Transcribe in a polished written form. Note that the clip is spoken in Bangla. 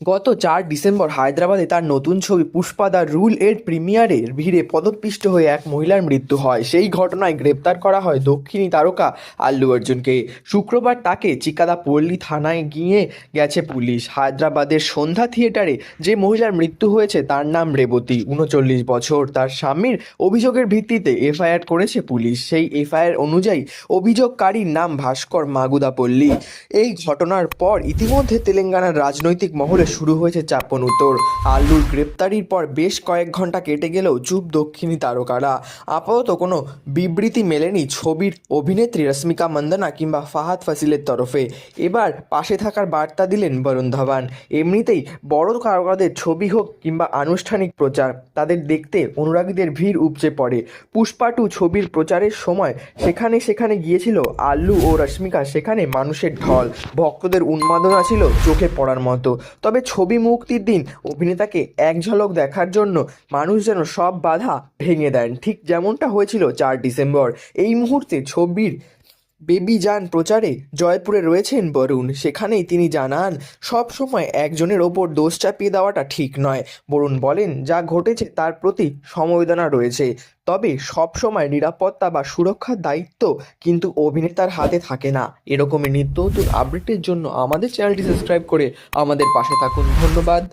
গত 4 ডিসেম্বর হায়দ্রাবাদে তার নতুন ছবি পুষ্পা দ্য রুল এর প্রিমিয়ারের ভিড়ে পদপিষ্ট হয়ে এক মহিলার মৃত্যু হয়। সেই ঘটনায় গ্রেপ্তার করা হয় দক্ষিণী তারকা আল্লু অর্জুনকে। শুক্রবার তাকে চিকাদাপল্লী থানায় গিয়ে গেছে পুলিশ। হায়দ্রাবাদের সন্ধ্যা থিয়েটারে যে মহিলার মৃত্যু হয়েছে তার নাম রেবতী, 39 বছর। তার স্বামীর অভিযোগের ভিত্তিতে এফআইআর করেছে পুলিশ। সেই এফআইআর অনুযায়ী অভিযোগকারীর নাম ভাস্কর মাগুদাপল্লী। এই ঘটনার পর ইতিমধ্যে তেলেঙ্গানার রাজনৈতিক মহলে শুরু হয়েছে চাপন উত্তর। আল্লুর গ্রেপ্তারির পর বেশ কয়েক ঘন্টা কেটে গেলেও চুপ দক্ষিণী তারকারা। আপাতত কোনো বিবৃতি মেলেনি ছবির অভিনেত্রী রশ্মিকা মান্দানা কিংবা ফাহাদ ফাসিলের তরফে। এবার পাশে থাকার বার্তা দিলেন বরুণ ধাওয়ান। এমনিতেই বড় তারকাদের ছবি হোক কিংবা আনুষ্ঠানিক প্রচার, তাদের দেখতে অনুরাগীদের ভিড় উপচে পড়ে। পুষ্পা 2 ছবির প্রচারের সময় সেখানে সেখানে গিয়েছিল আল্লু ও রশ্মিকা। সেখানে মানুষের ঢল, ভক্তদের উন্মাদনা ছিল চোখে পড়ার মতো। তবে ছবি মুক্তির দিন অভিনেতাকে এক ঝলক দেখার জন্য মানুষ যেন সব বাধা ভেঙে দেন, ঠিক যেমনটা হয়েছিল 4 ডিসেম্বর। এই মুহূর্তে ছবির বেবি জান প্রচারে জয়পুরে রয়েছেন বরুণ। সেখানেই তিনি জানান, সব সময় একজনের ওপর দোষ চাপিয়ে দেওয়াটা ঠিক নয়। বরুণ বলেন, যা ঘটেছে তার প্রতি সমবেদনা রয়েছে, তবে সব সময় নিরাপত্তা বা সুরক্ষার দায়িত্ব কিন্তু অভিনেতার হাতে থাকে না। এরকমই নিত্য নতুন আপডেটের জন্য আমাদের চ্যানেলটি সাবস্ক্রাইব করে আমাদের পাশে থাকুন। ধন্যবাদ।